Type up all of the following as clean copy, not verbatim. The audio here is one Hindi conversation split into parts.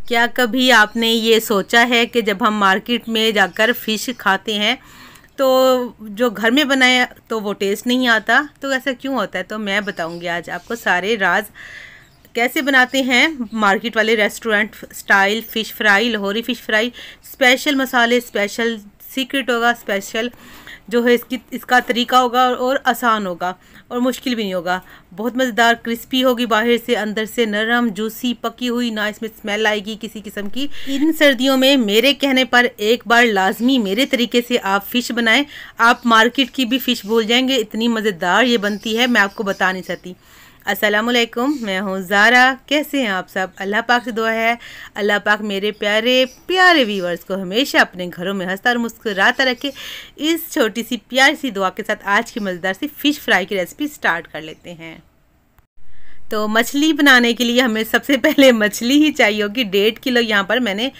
क्या कभी आपने ये सोचा है कि जब हम मार्केट में जाकर फ़िश खाते हैं तो जो घर में बनाया तो वो टेस्ट नहीं आता, तो ऐसा क्यों होता है? तो मैं बताऊंगी आज आपको सारे राज कैसे बनाते हैं मार्केट वाले restaurant style fish fry, Lahori fish fry. Special मसाले, स्पेशल सीक्रेट होगा, स्पेशल जो है इसका तरीका होगा और आसान होगा और मुश्किल भी नहीं होगा। बहुत मज़ेदार, क्रिस्पी होगी, बाहर से अंदर से नरम, जूसी, पकी हुई, ना इसमें स्मेल आएगी किसी किस्म की। इन सर्दियों में मेरे कहने पर एक बार लाजमी मेरे तरीके से आप फ़िश बनाएं। आप मार्केट की भी फ़िश भूल जाएंगे, इतनी मज़ेदार ये बनती है, मैं आपको बता नहीं सकती। अस्सलामुअलैकुम, मैं हूँ ज़ारा। कैसे हैं आप सब? अल्लाह पाक से दुआ है अल्लाह पाक मेरे प्यारे प्यारे व्यूवर्स को हमेशा अपने घरों में हंसता और मुस्कुराता रखे। इस छोटी सी प्यारी सी दुआ के साथ आज की मज़ेदार सी फ़िश फ्राई की रेसिपी स्टार्ट कर लेते हैं। तो मछली बनाने के लिए हमें सबसे पहले मछली ही चाहिए होगी। 1.5 किलो यहाँ पर मैंने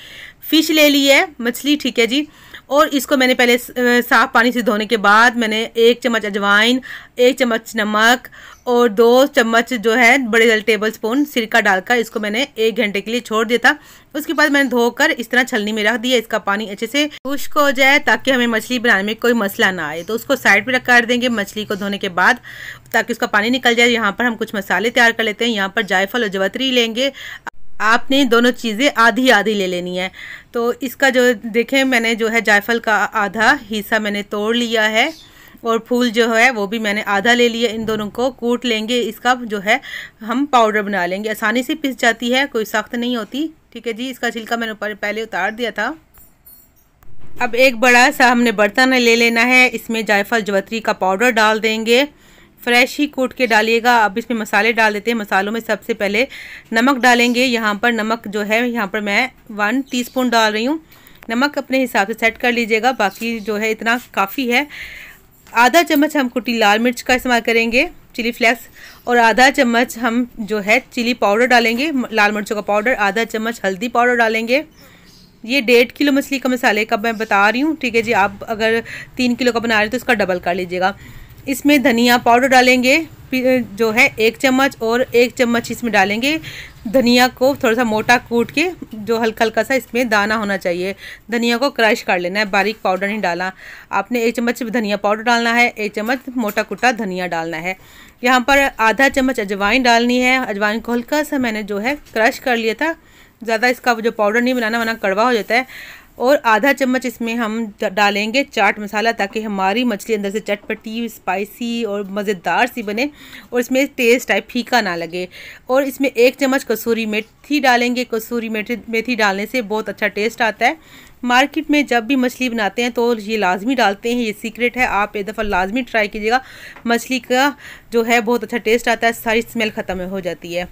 फ़िश ले ली है, मछली, ठीक है जी। और इसको मैंने पहले साफ़ पानी से धोने के बाद मैंने 1 चम्मच अजवाइन, 1 चम्मच नमक और 2 चम्मच जो है बड़े टेबल स्पून सिरका डालकर इसको मैंने 1 घंटे के लिए छोड़ दिया था। उसके बाद मैंने धोकर इस तरह छलनी में रख दिया। इसका पानी अच्छे से खुश्क हो जाए ताकि हमें मछली बनाने में कोई मसला ना आए। तो उसको साइड पर कर देंगे मछली को धोने के बाद, ताकि उसका पानी निकल जाए। यहाँ पर हम कुछ मसाले तैयार कर लेते हैं। यहाँ पर जायफल और जवतरी लेंगे। आपने दोनों चीज़ें आधी आधी ले लेनी है। तो इसका जो देखें, मैंने जो है जायफल का आधा हिस्सा मैंने तोड़ लिया है और फूल जो है वो भी मैंने आधा ले लिया। इन दोनों को कूट लेंगे, इसका जो है हम पाउडर बना लेंगे। आसानी से पिस जाती है, कोई सख्त नहीं होती, ठीक है जी। इसका छिलका मैंने ऊपर पहले उतार दिया था। अब एक बड़ा सा हमने बर्तन ले लेना है, इसमें जायफल जवतरी का पाउडर डाल देंगे। फ्रेश ही कूट के डालिएगा। अब इसमें मसाले डाल देते हैं। मसालों में सबसे पहले नमक डालेंगे। यहाँ पर नमक जो है यहाँ पर मैं 1 टीस्पून डाल रही हूँ। नमक अपने हिसाब से सेट कर लीजिएगा, बाकी जो है इतना काफ़ी है। आधा चम्मच हम कुटी लाल मिर्च का इस्तेमाल करेंगे, चिली फ्लेक्स, और आधा चम्मच हम जो है चिली पाउडर डालेंगे, लाल मिर्चों का पाउडर। आधा चम्मच हल्दी पाउडर डालेंगे। ये 1.5 किलो मछली का मसाले का मैं बता रही हूँ, ठीक है जी। आप अगर 3 किलो का बना रहे हो तो इसका डबल कर लीजिएगा। इसमें धनिया पाउडर डालेंगे जो है 1 चम्मच, और 1 चम्मच इसमें डालेंगे धनिया को थोड़ा सा मोटा कूट के, जो हल्का हल्का सा इसमें दाना होना चाहिए। धनिया को क्रश कर लेना है, बारीक पाउडर नहीं डालना। आपने 1 चम्मच धनिया पाउडर डालना है, 1 चम्मच मोटा कुटा धनिया डालना है। यहाँ पर आधा चम्मच अजवाइन डालनी है। अजवाइन को हल्का सा मैंने जो है क्रश कर लिया था, ज़्यादा इसका जो पाउडर नहीं बनाना वरना कड़वा हो जाता है। और आधा चम्मच इसमें हम डालेंगे चाट मसाला, ताकि हमारी मछली अंदर से चटपटी, स्पाइसी और मज़ेदार सी बने और इसमें टेस्ट टाइप फीका ना लगे। और इसमें 1 चम्मच कसूरी मेथी डालेंगे। कसूरी मेथी डालने से बहुत अच्छा टेस्ट आता है। मार्केट में जब भी मछली बनाते हैं तो ये लाजमी डालते हैं, ये सीक्रेट है। आप एक दफ़ा लाजमी ट्राई कीजिएगा, मछली का जो है बहुत अच्छा टेस्ट आता है, सारी स्मेल ख़त्म हो जाती है।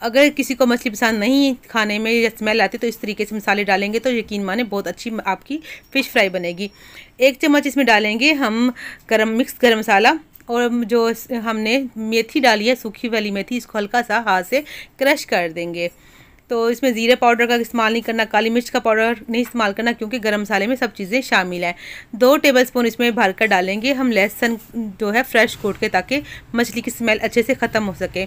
अगर किसी को मछली पसंद नहीं खाने में या स्मेल आती तो इस तरीके से मसाले डालेंगे तो यकीन माने बहुत अच्छी आपकी फ़िश फ्राई बनेगी। 1 चम्मच इसमें डालेंगे हम मिक्स गरम मसाला, और जो हमने मेथी डाली है, सूखी वाली मेथी, इसको हल्का सा हाथ से क्रश कर देंगे। तो इसमें ज़ीरे पाउडर का इस्तेमाल नहीं करना, काली मिर्च का पाउडर नहीं इस्तेमाल करना, क्योंकि गरम मसाले में सब चीज़ें शामिल हैं। 2 टेबलस्पून इसमें भर कर डालेंगे हम लहसुन जो है फ्रेश कूट के, ताकि मछली की स्मेल अच्छे से ख़त्म हो सके।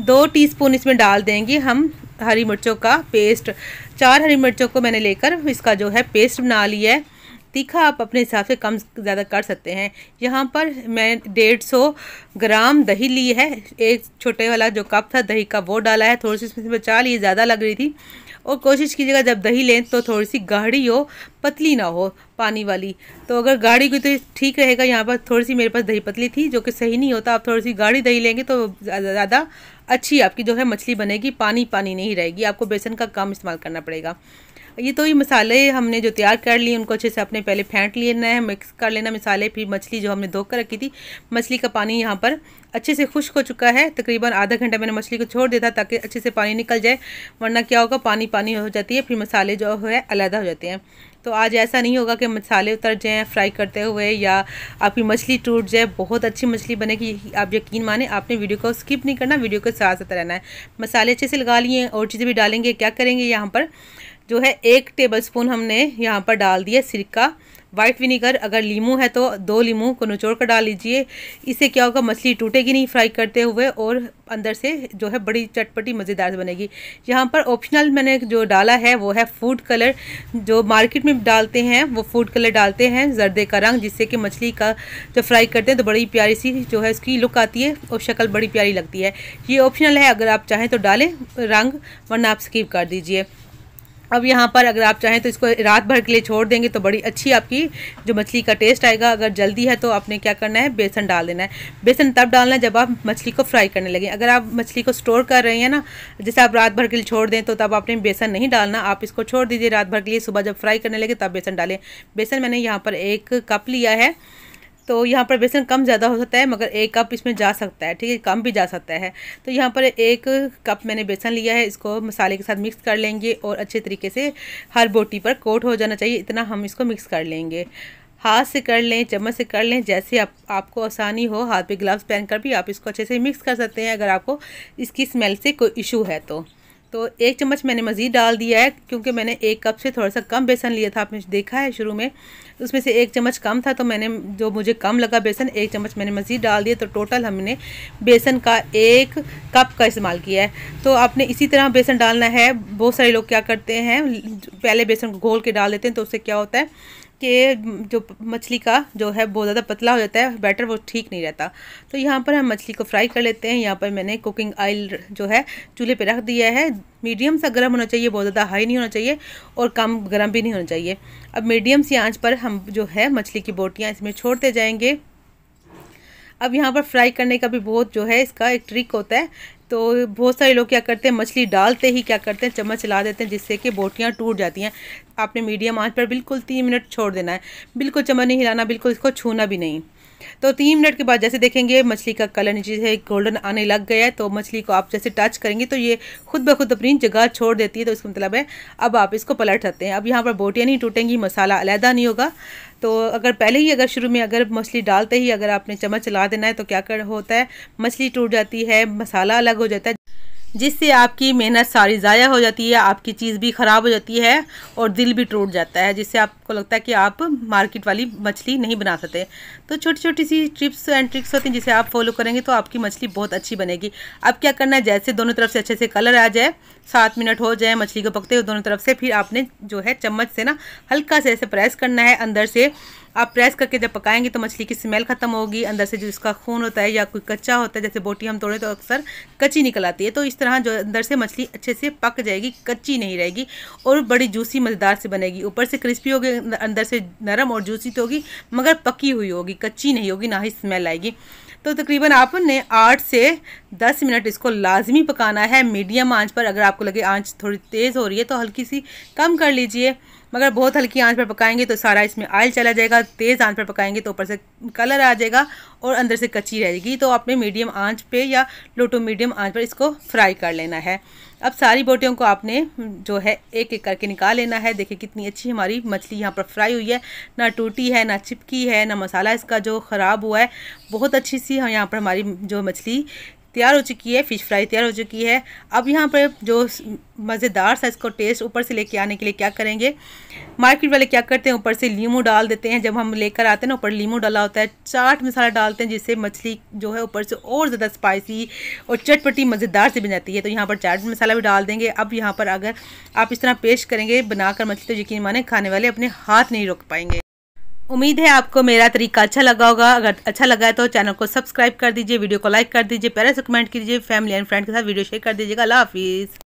2 टीस्पून इसमें डाल देंगे हम हरी मिर्चों का पेस्ट। 4 हरी मिर्चों को मैंने लेकर इसका जो है पेस्ट बना लिया है। तीखा आप अपने हिसाब से कम ज़्यादा कर सकते हैं। यहाँ पर मैं 150 ग्राम दही ली है। एक छोटे वाला जो कप था दही का वो डाला है। थोड़ी सी इसमें बचा ली, ज़्यादा लग रही थी। और कोशिश कीजिएगा जब दही लें तो थोड़ी सी गाढ़ी हो, पतली ना हो, पानी वाली। तो अगर गाढ़ी की तो ठीक रहेगा। यहाँ पर थोड़ी सी मेरे पास दही पतली थी, जो कि सही नहीं होता। आप थोड़ी सी गाढ़ी दही लेंगे तो ज़्यादा अच्छी आपकी जो है मछली बनेगी, पानी पानी नहीं रहेगी। आपको बेसन का कम इस्तेमाल करना पड़ेगा। ये तो ये मसाले हमने जो तैयार कर लिए उनको अच्छे से अपने पहले फेंट लेना है, मिक्स कर लेना मसाले। फिर मछली जो हमने धोकर रखी थी, मछली का पानी यहाँ पर अच्छे से खुश्क हो चुका है। तकरीबन आधा घंटा मैंने मछली को छोड़ दिया था ताकि अच्छे से पानी निकल जाए, वरना क्या होगा, पानी पानी हो जाती है, फिर मसाले जो है अलग हो जाते हैं। तो आज ऐसा नहीं होगा कि मसाले उतर जाएँ फ्राई करते हुए या आपकी मछली टूट जाए। बहुत अच्छी मछली बनेगी, आप यकीन माने। आपने वीडियो को स्किप नहीं करना, वीडियो के साथ साथ रहना है। मसाले अच्छे से लगा लिए, और चीज़ें भी डालेंगे। क्या करेंगे, यहाँ पर जो है 1 टेबलस्पून हमने यहाँ पर डाल दिया सिरका, वाइट विनीगर, अगर लीमू है तो 2 लीमू को निचोड़ कर डाल लीजिए। इससे क्या होगा, मछली टूटेगी नहीं फ्राई करते हुए और अंदर से जो है बड़ी चटपटी मज़ेदार से बनेगी। यहाँ पर ऑप्शनल मैंने जो डाला है वो है फूड कलर। जो मार्केट में डालते हैं वो फूड कलर डालते हैं जर्दे का रंग, जिससे कि मछली का जब फ्राई करते हैं तो बड़ी प्यारी सी जो है उसकी लुक आती है और शक्ल बड़ी प्यारी लगती है। ये ऑप्शनल है, अगर आप चाहें तो डालें रंग, वरना आप स्किप कर दीजिए। अब यहाँ पर अगर आप चाहें तो इसको रात भर के लिए छोड़ देंगे तो बड़ी अच्छी आपकी जो मछली का टेस्ट आएगा। अगर जल्दी है तो आपने क्या करना है, बेसन डाल देना है। बेसन तब डालना है जब आप मछली को फ्राई करने लगें। अगर आप मछली को स्टोर कर रहे हैं ना, जैसे आप रात भर के लिए छोड़ दें, तो तब आपने बेसन नहीं डालना। आप इसको छोड़ दीजिए रात भर के लिए, सुबह जब फ्राई करने लगे तब बेसन डालें। बेसन मैंने यहाँ पर 1 कप लिया है, तो यहाँ पर बेसन कम ज़्यादा हो सकता है, मगर 1 कप इसमें जा सकता है, ठीक है, कम भी जा सकता है। तो यहाँ पर 1 कप मैंने बेसन लिया है, इसको मसाले के साथ मिक्स कर लेंगे और अच्छे तरीके से हर बोटी पर कोट हो जाना चाहिए, इतना हम इसको मिक्स कर लेंगे। हाथ से कर लें, चम्मच से कर लें, जैसे आपको आसानी हो। हाथ पे ग्लव्स पहनकर भी आप इसको अच्छे से मिक्स कर सकते हैं, अगर आपको इसकी स्मेल से कोई इशू है तो 1 चम्मच मैंने मज़ीद डाल दिया है, क्योंकि मैंने 1 कप से थोड़ा सा कम बेसन लिया था, आपने देखा है शुरू में, उसमें से 1 चम्मच कम था, तो मैंने जो मुझे कम लगा बेसन 1 चम्मच मैंने मज़ीद डाल दिया। तो टोटल हमने बेसन का 1 कप का इस्तेमाल किया है। तो आपने इसी तरह बेसन डालना है। बहुत सारे लोग क्या करते हैं, पहले बेसन को घोल के डाल देते हैं, तो उससे क्या होता है कि जो मछली का जो है बहुत ज़्यादा पतला हो जाता है बैटर, वो ठीक नहीं रहता। तो यहाँ पर हम मछली को फ्राई कर लेते हैं। यहाँ पर मैंने कुकिंग ऑयल जो है चूल्हे पे रख दिया है। मीडियम सा गर्म होना चाहिए, बहुत ज़्यादा हाई नहीं होना चाहिए और कम गर्म भी नहीं होना चाहिए। अब मीडियम सी आंच पर हम जो है मछली की बोटियाँ इसमें छोड़ते जाएंगे। अब यहाँ पर फ्राई करने का भी बहुत जो है इसका एक ट्रिक होता है। तो बहुत सारे लोग क्या करते हैं, मछली डालते ही क्या करते हैं, चम्मच चला देते हैं, जिससे कि बोटियाँ टूट जाती हैं। आपने मीडियम आंच पर बिल्कुल 3 मिनट छोड़ देना है, बिल्कुल चम्मच नहीं हिलाना, बिल्कुल इसको छूना भी नहीं। तो 3 मिनट के बाद जैसे देखेंगे मछली का कलर नीचे से गोल्डन आने लग गया है, तो मछली को आप जैसे टच करेंगे तो ये खुद ब खुद अपनी जगह छोड़ देती है। तो इसका मतलब है अब आप इसको पलट सकते हैं। अब यहाँ पर बोटियाँ नहीं टूटेंगी, मसाला अलहदा नहीं होगा। तो अगर पहले ही अगर शुरू में अगर मछली डालते ही अगर आपने चम्मच चला देना है तो क्या कर होता है, मछली टूट जाती है, मसाला अलग हो जाता है, जिससे आपकी मेहनत सारी ज़ाया हो जाती है, आपकी चीज़ भी ख़राब हो जाती है और दिल भी टूट जाता है, जिससे आपको लगता है कि आप मार्केट वाली मछली नहीं बना सकते। तो छोटी छोटी सी टिप्स एंड ट्रिक्स होती हैं, जिसे आप फॉलो करेंगे तो आपकी मछली बहुत अच्छी बनेगी। अब क्या करना है, जैसे दोनों तरफ से अच्छे से कलर आ जाए, 7 मिनट हो जाए मछली को पकते हुए दोनों तरफ से, फिर आपने जो है चम्मच से ना हल्का से ऐसे प्रेस करना है अंदर से। आप प्रेस करके जब पकाएंगे तो मछली की स्मेल ख़त्म होगी, अंदर से जो इसका खून होता है या कोई कच्चा होता है, जैसे बोटी हम तोड़े तो अक्सर कच्ची निकल आती है, तो इस तरह जो अंदर से मछली अच्छे से पक जाएगी, कच्ची नहीं रहेगी और बड़ी जूसी मज़ेदार से बनेगी। ऊपर से क्रिस्पी होगी, अंदर से नरम और जूसी तो होगी, मगर पकी हुई होगी, कच्ची नहीं होगी, ना ही स्मेल आएगी। तो तकरीबन आपने 8 से 10 मिनट इसको लाजमी पकाना है मीडियम आंच पर। अगर आपको लगे आंच थोड़ी तेज़ हो रही है तो हल्की सी कम कर लीजिए, मगर बहुत हल्की आंच पर पकाएंगे तो सारा इसमें ऑयल चला जाएगा। तेज़ आंच पर पकाएंगे तो ऊपर से कलर आ जाएगा और अंदर से कच्ची रहेगी। तो आपने मीडियम आंच पे या लो टू मीडियम आंच पर इसको फ्राई कर लेना है। अब सारी बोटियों को आपने जो है एक एक करके निकाल लेना है। देखिए कितनी अच्छी हमारी मछली यहाँ पर फ्राई हुई है, ना टूटी है, ना चिपकी है, ना मसाला इसका जो ख़राब हुआ है। बहुत अच्छी सी यहाँ पर हमारी जो मछली तैयार हो चुकी है, फ़िश फ्राई तैयार हो चुकी है। अब यहाँ पर जो मज़ेदार सा इसको टेस्ट ऊपर से लेके आने के लिए क्या करेंगे, मार्केट वाले क्या करते हैं, ऊपर से लीमू डाल देते हैं। जब हम लेकर आते हैं ना, ऊपर लीमू डाला होता है, चाट मसाला डालते हैं, जिससे मछली जो है ऊपर से और ज़्यादा स्पाइसी और चटपटी मज़ेदार से बन जाती है। तो यहाँ पर चाट मसाला भी डाल देंगे। अब यहाँ पर अगर आप इस तरह पेश करेंगे बनाकर मछली, तो यकीन माने खाने वाले अपने हाथ नहीं रोक पाएंगे। उम्मीद है आपको मेरा तरीका अच्छा लगा होगा। अगर अच्छा लगा है तो चैनल को सब्सक्राइब कर दीजिए, वीडियो को लाइक कर दीजिए, प्यारा से कमेंट कीजिए, फैमिली एंड फ्रेंड के साथ वीडियो शेयर कर दीजिएगा। अल्लाह हाफिज़।